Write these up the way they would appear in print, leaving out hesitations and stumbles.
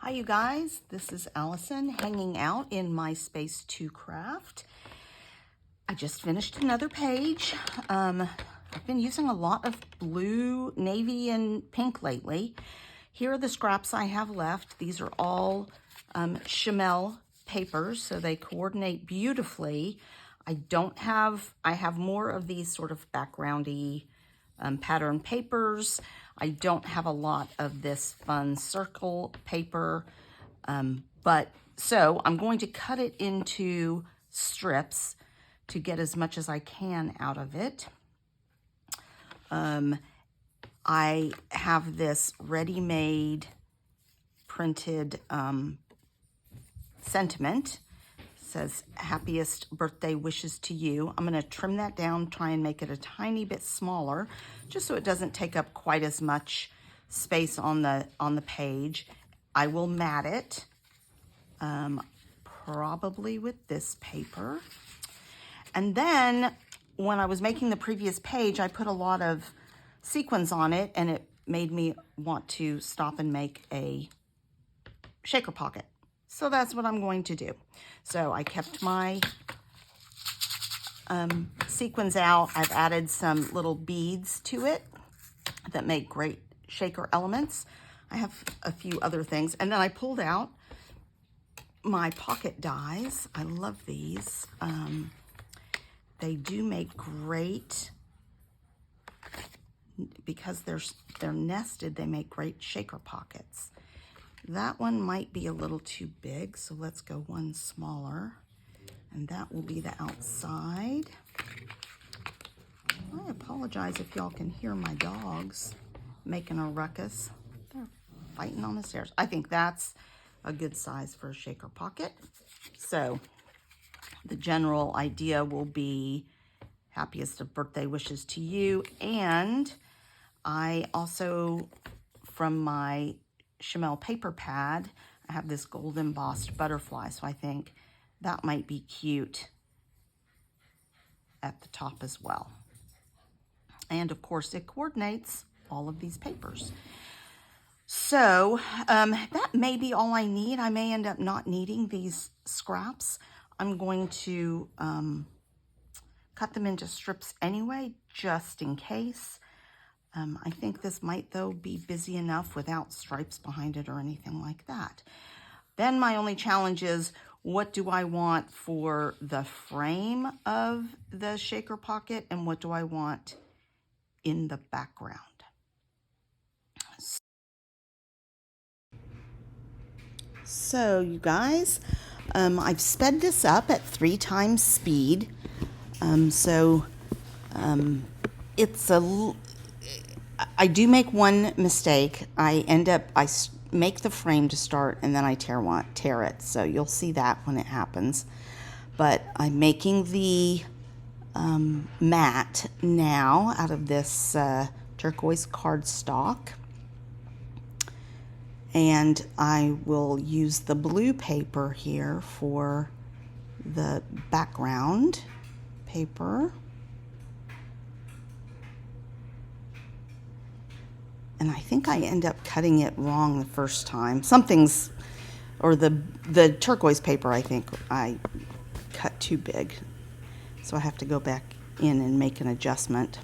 Hi you guys, this is Allison hanging out in my space to craft. I just finished another page. I've been using a lot of blue, navy, and pink lately. Here are the scraps I have left. These are all Shimelle papers, so they coordinate beautifully. I have more of these sort of backgroundy pattern papers. I don't have a lot of this fun circle paper, so I'm going to cut it into strips to get as much as I can out of it. I have this ready-made printed sentiment. It says, happiest birthday wishes to you. I'm going to trim that down, try and make it a tiny bit smaller, just so it doesn't take up quite as much space on the page. I will mat it, probably with this paper. And then when I was making the previous page, I put a lot of sequins on it, and it made me want to stop and make a shaker pocket. So that's what I'm going to do. So I kept my sequins out. I've added some little beads to it that make great shaker elements. I have a few other things. And then I pulled out my pocket dies. I love these. They do make great, because they're nested, they make great shaker pockets. That one might be a little too big, so let's go one smaller, and that will be the outside. I apologize if y'all can hear my dogs making a ruckus. They're fighting on the stairs. I think that's a good size for a shaker pocket. So the general idea will be happiest of birthday wishes to you. And I also, from my Shimelle paper pad, I have this gold embossed butterfly. So I think that might be cute at the top as well. And of course it coordinates all of these papers. So that may be all I need. I may end up not needing these scraps. I'm going to cut them into strips anyway, just in case. I think this might, though, be busy enough without stripes behind it or anything like that. Then my only challenge is, what do I want for the frame of the shaker pocket, and what do I want in the background? So, you guys, I've sped this up at 3 times speed. I do make one mistake. I make the frame to start, and then I tear it. So you'll see that when it happens. But I'm making the mat now out of this turquoise cardstock. And I will use the blue paper here for the background paper. And I think I end up cutting it wrong the first time. The turquoise paper, I think I cut too big. So I have to go back in and make an adjustment.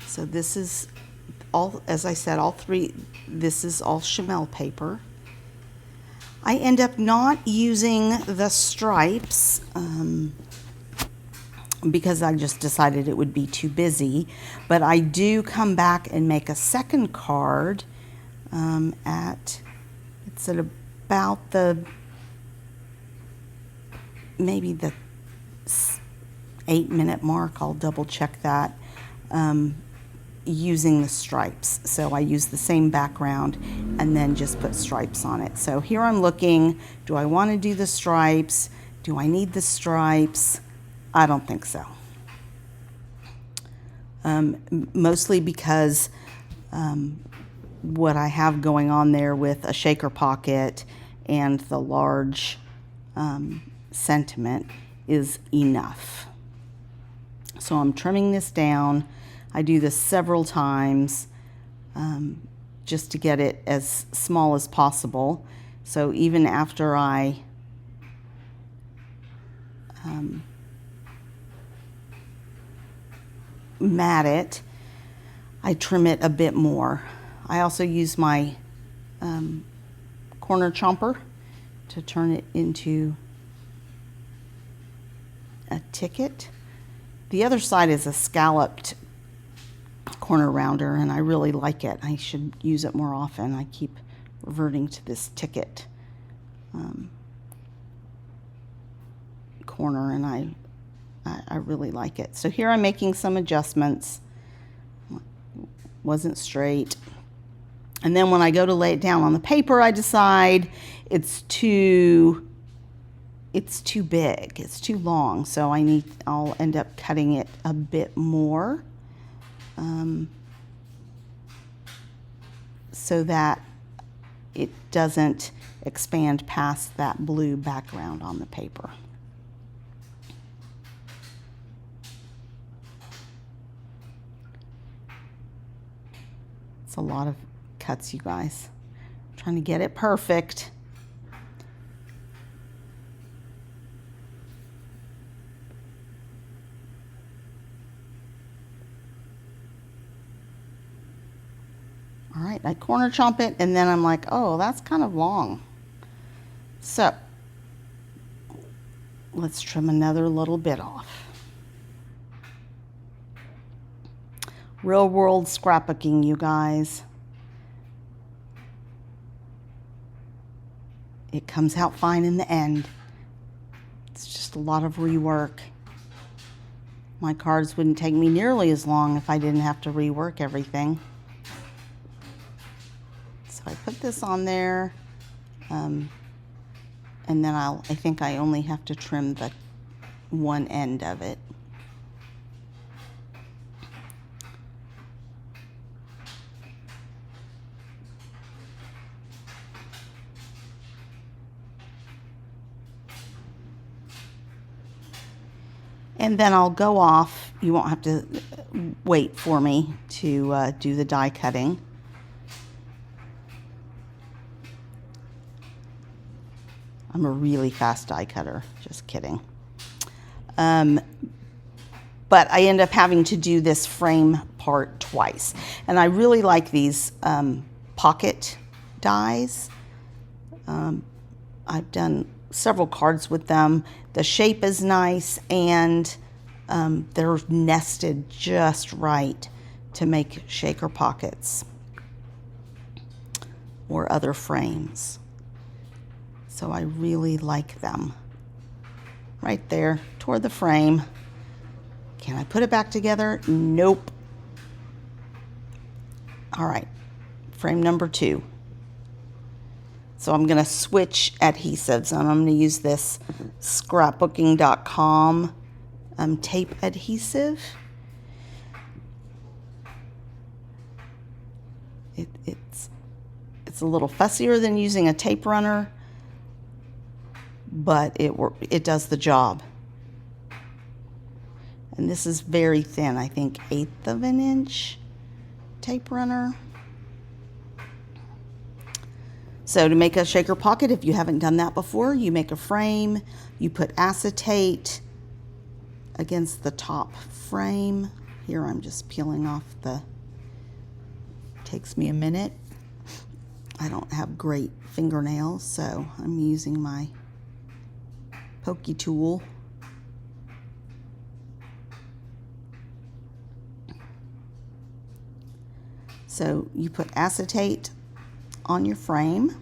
So this is all, as I said, this is all Shimelle paper. I end up not using the stripes because I just decided it would be too busy, but I do come back and make a second card it's at about maybe the 8-minute mark. I'll double check that, using the stripes. So I use the same background and then just put stripes on it. So here I'm looking, do I want to do the stripes? Do I need the stripes? I don't think so. Mostly because what I have going on there with a shaker pocket and the large sentiment is enough. So I'm trimming this down. I do this several times. just to get it as small as possible. So even after I mat it, I trim it a bit more. I also use my corner chomper to turn it into a ticket. The other side is a scalloped corner rounder, and I really like it. I should use it more often. I keep reverting to this ticket corner, and I really like it. So here I'm making some adjustments. Wasn't straight. And then when I go to lay it down on the paper, I decide it's too big, it's too long, so I'll end up cutting it a bit more so that it doesn't expand past that blue background on the paper. It's a lot of cuts, you guys. I'm trying to get it perfect. All right, I corner chomp it, and then I'm like, oh, that's kind of long. So let's trim another little bit off. Real world scrapbooking, you guys. It comes out fine in the end. It's just a lot of rework. My cards wouldn't take me nearly as long if I didn't have to rework everything. So I put this on there, and then I think I only have to trim the one end of it. And then I'll go off. You won't have to wait for me to do the die cutting. I'm a really fast die cutter, just kidding. But I end up having to do this frame part twice. And I really like these pocket dies. I've done several cards with them. The shape is nice, and they're nested just right to make shaker pockets or other frames. So I really like them. Right there, toward the frame. Can I put it back together? Nope. All right, frame number 2. So I'm gonna switch adhesives, and I'm gonna use this scrapbooking.com tape adhesive. It's a little fussier than using a tape runner, but it does the job. And this is very thin, I think 1/8 of an inch tape runner. So to make a shaker pocket, if you haven't done that before, you make a frame, you put acetate against the top frame. Here I'm just peeling off takes me a minute. I don't have great fingernails, so I'm using my pokey tool. So you put acetate on your frame.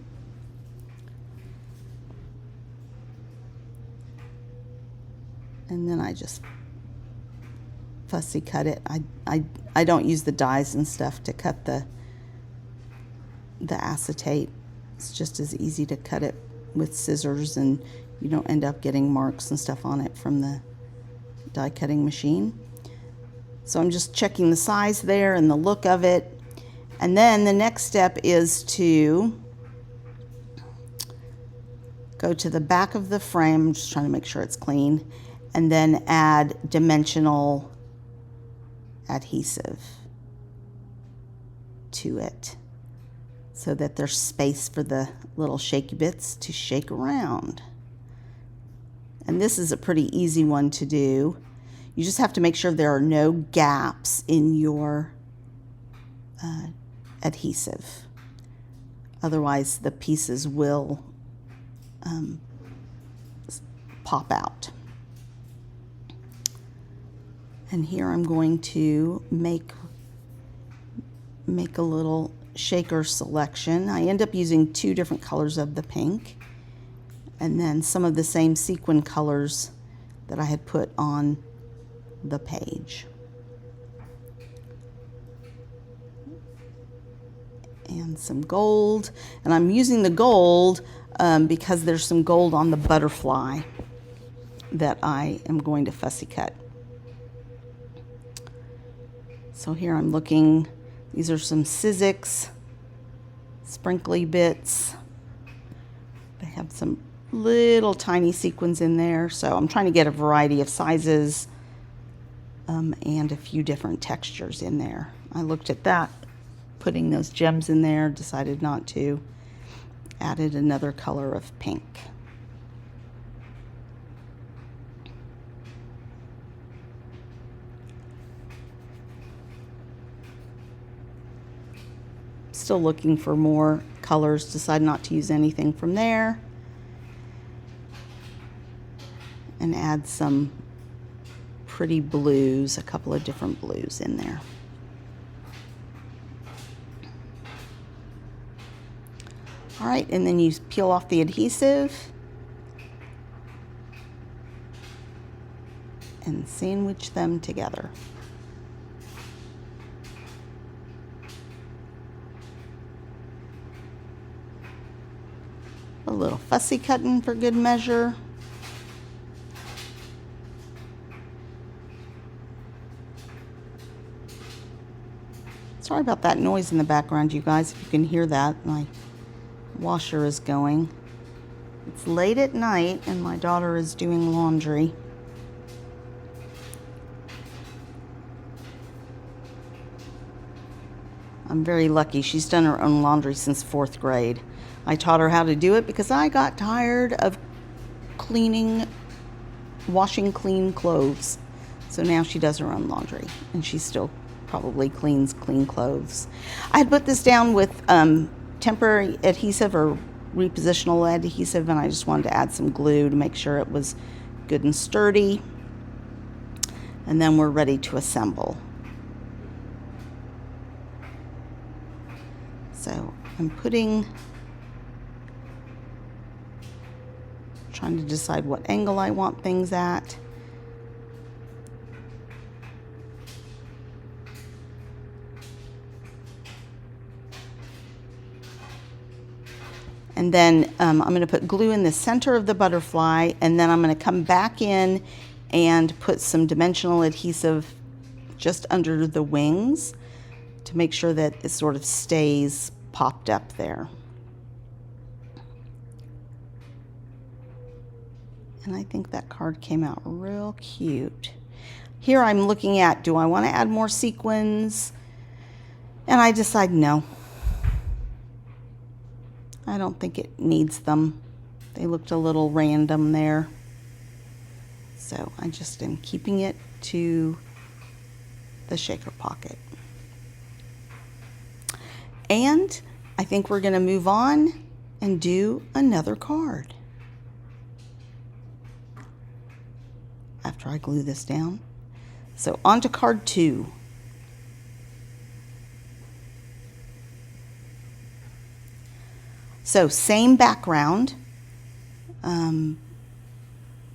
And then I just fussy cut it. I don't use the dies and stuff to cut the acetate. It's just as easy to cut it with scissors, and you don't end up getting marks and stuff on it from the die cutting machine. So I'm just checking the size there and the look of it. And then the next step is to go to the back of the frame. I'm just trying to make sure it's clean, and then add dimensional adhesive. to it so that there's space for the little shaky bits to shake around. And this is a pretty easy one to do. You just have to make sure there are no gaps in your adhesive. Otherwise, the pieces will pop out. And here I'm going to make a little shaker selection. I end up using 2 different colors of the pink, and then some of the same sequin colors that I had put on the page. And some gold, and I'm using the gold because there's some gold on the butterfly that I am going to fussy cut. So here I'm looking, these are some Sizzix sprinkly bits. They have some little tiny sequins in there, so I'm trying to get a variety of sizes and a few different textures in there. I looked at that, putting those gems in there, decided not to. Added another color of pink. Still looking for more colors, decided not to use anything from there. And add some pretty blues, a couple of different blues in there. All right, and then you peel off the adhesive and sandwich them together. A little fussy cutting for good measure. Sorry about that noise in the background, you guys, if you can hear that. My washer is going. It's late at night and my daughter is doing laundry. I'm very lucky. She's done her own laundry since 4th grade. I taught her how to do it because I got tired of washing clean clothes. So now she does her own laundry, and she still probably cleans clean clothes. I had put this down with temporary adhesive or repositional adhesive, and I just wanted to add some glue to make sure it was good and sturdy. And then we're ready to assemble. So I'm trying to decide what angle I want things at. And then I'm going to put glue in the center of the butterfly, and then I'm going to come back in and put some dimensional adhesive just under the wings to make sure that it sort of stays popped up there. And I think that card came out real cute. Here I'm looking at, do I want to add more sequins? And I decide no. I don't think it needs them. They looked a little random there. So I just am keeping it to the shaker pocket. And I think we're going to move on and do another card. After I glue this down. So on to card 2. So same background,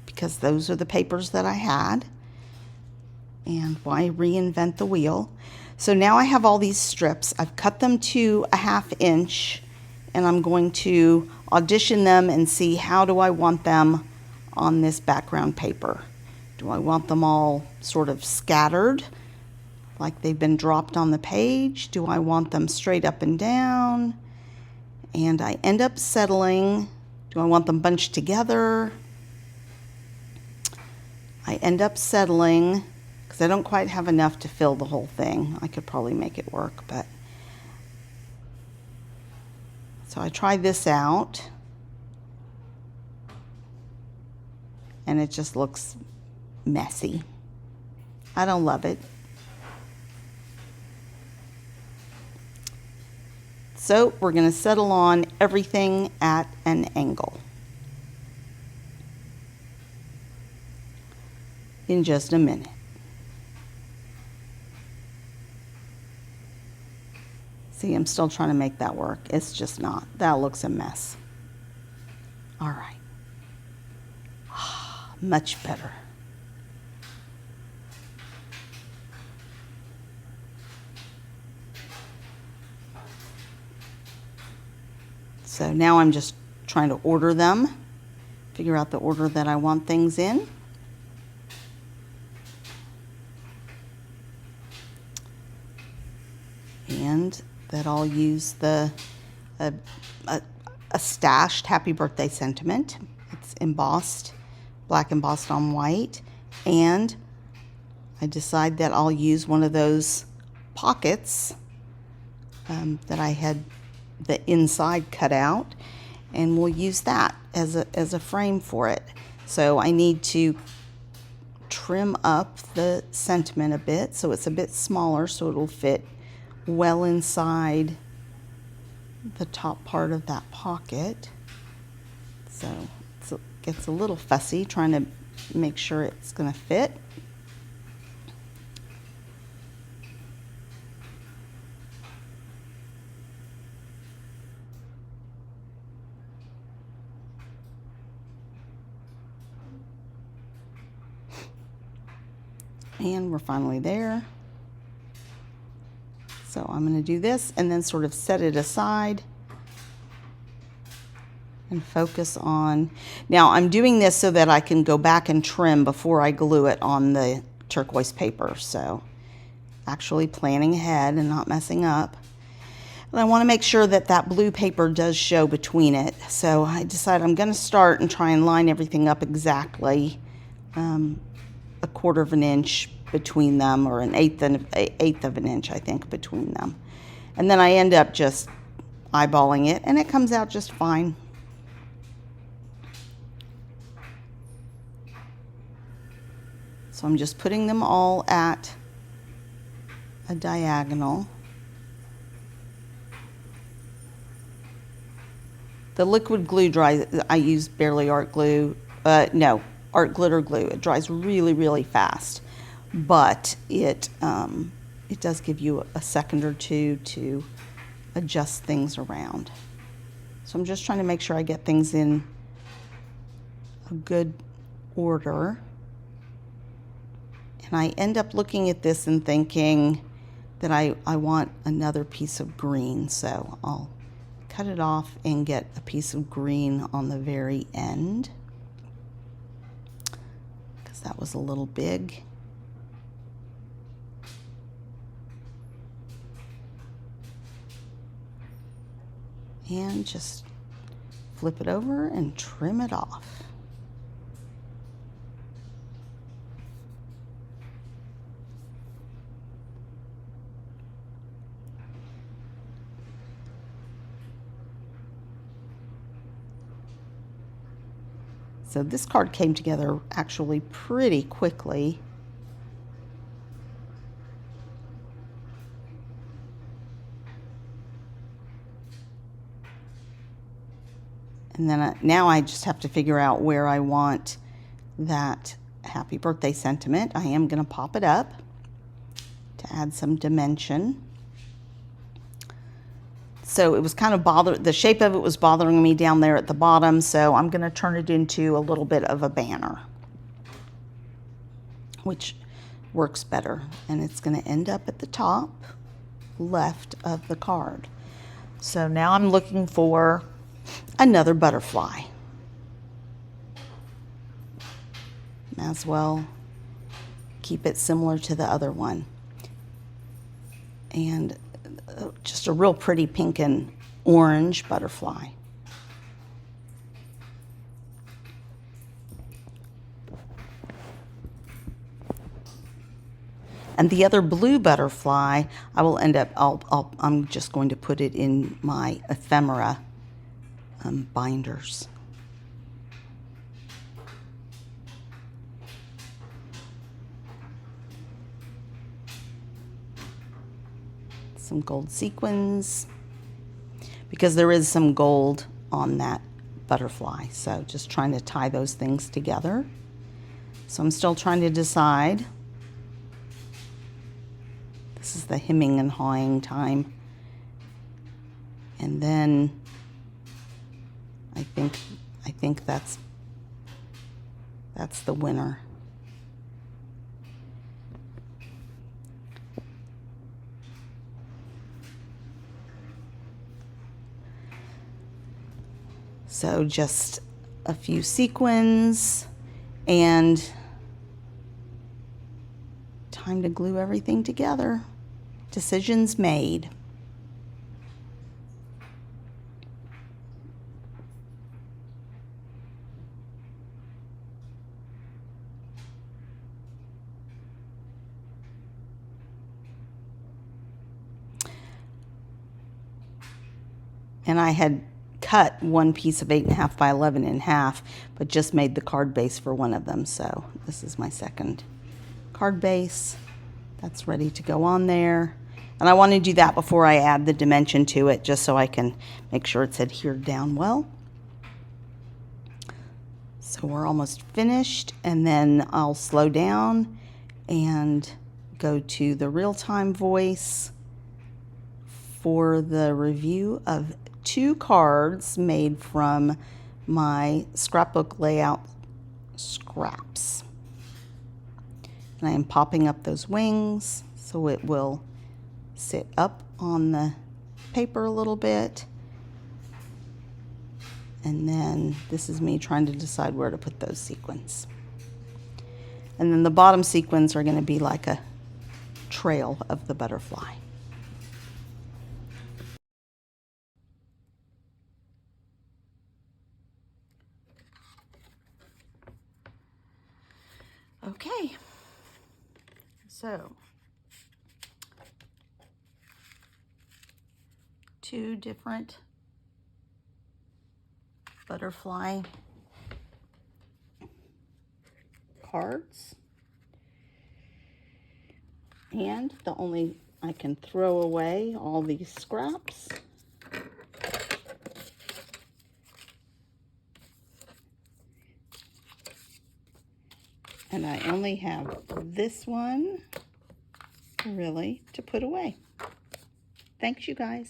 because those are the papers that I had, and why reinvent the wheel? So now I have all these strips. I've cut them to a 1/2 inch, and I'm going to audition them and see how do I want them on this background paper. Do I want them all sort of scattered, like they've been dropped on the page? Do I want them straight up and down? And I end up settling, do I want them bunched together? I end up settling, because I don't quite have enough to fill the whole thing. I could probably make it work, but So I tried this out, and it just looks messy. I don't love it. So we're going to settle on everything at an angle in just a minute. See, I'm still trying to make that work. It's just not. That looks a mess. All right. Much better. So now I'm just trying to order them, figure out the order that I want things in. And that I'll use a stashed happy birthday sentiment. It's embossed, black embossed on white. And I decide that I'll use one of those pockets that I had the inside cut out, and we'll use that as a frame for it. So I need to trim up the sentiment a bit so it's a bit smaller so it'll fit well inside the top part of that pocket. So it gets a little fussy trying to make sure it's going to fit. And we're finally there. So I'm going to do this and then sort of set it aside and focus on. Now I'm doing this so that I can go back and trim before I glue it on the turquoise paper. So actually planning ahead and not messing up. And I want to make sure that that blue paper does show between it. So I decided I'm going to start and try and line everything up exactly. A quarter of an inch between them, or an eighth of an inch, I think, between them. And then I end up just eyeballing it, and it comes out just fine. So I'm just putting them all at a diagonal. The liquid glue dries, I use Barely Art glue, no, art glitter glue. It dries really, really fast, but it does give you a second or two to adjust things around. So I'm just trying to make sure I get things in a good order. And I end up looking at this and thinking that I want another piece of green, so I'll cut it off and get a piece of green on the very end. That was a little big. And just flip it over and trim it off. So this card came together actually pretty quickly. And then now I just have to figure out where I want that happy birthday sentiment. I am going to pop it up to add some dimension. So it was kind of the shape of it was bothering me down there at the bottom, so I'm going to turn it into a little bit of a banner, which works better. And it's going to end up at the top left of the card. So now I'm looking for another butterfly. As well, keep it similar to the other one. And just a real pretty pink and orange butterfly. And the other blue butterfly, I will end up, I'm just going to put it in my ephemera binders. Some gold sequins, because there is some gold on that butterfly. So just trying to tie those things together. So I'm still trying to decide. This is the hemming and hawing time. And then I think that's the winner. So just a few sequins and time to glue everything together. Decisions made. And I had cut one piece of 8.5 by 11 in half, but just made the card base for one of them. So this is my second card base. That's ready to go on there. And I want to do that before I add the dimension to it, just so I can make sure it's adhered down well. So we're almost finished, and then I'll slow down and go to the real-time voice for the review of 2 cards made from my scrapbook layout scraps. And I am popping up those wings so it will sit up on the paper a little bit. And then this is me trying to decide where to put those sequins. And then the bottom sequins are going to be like a trail of the butterfly. Okay, so 2 different butterfly cards, and I can throw away all these scraps. And I only have this one really to put away. Thanks, you guys.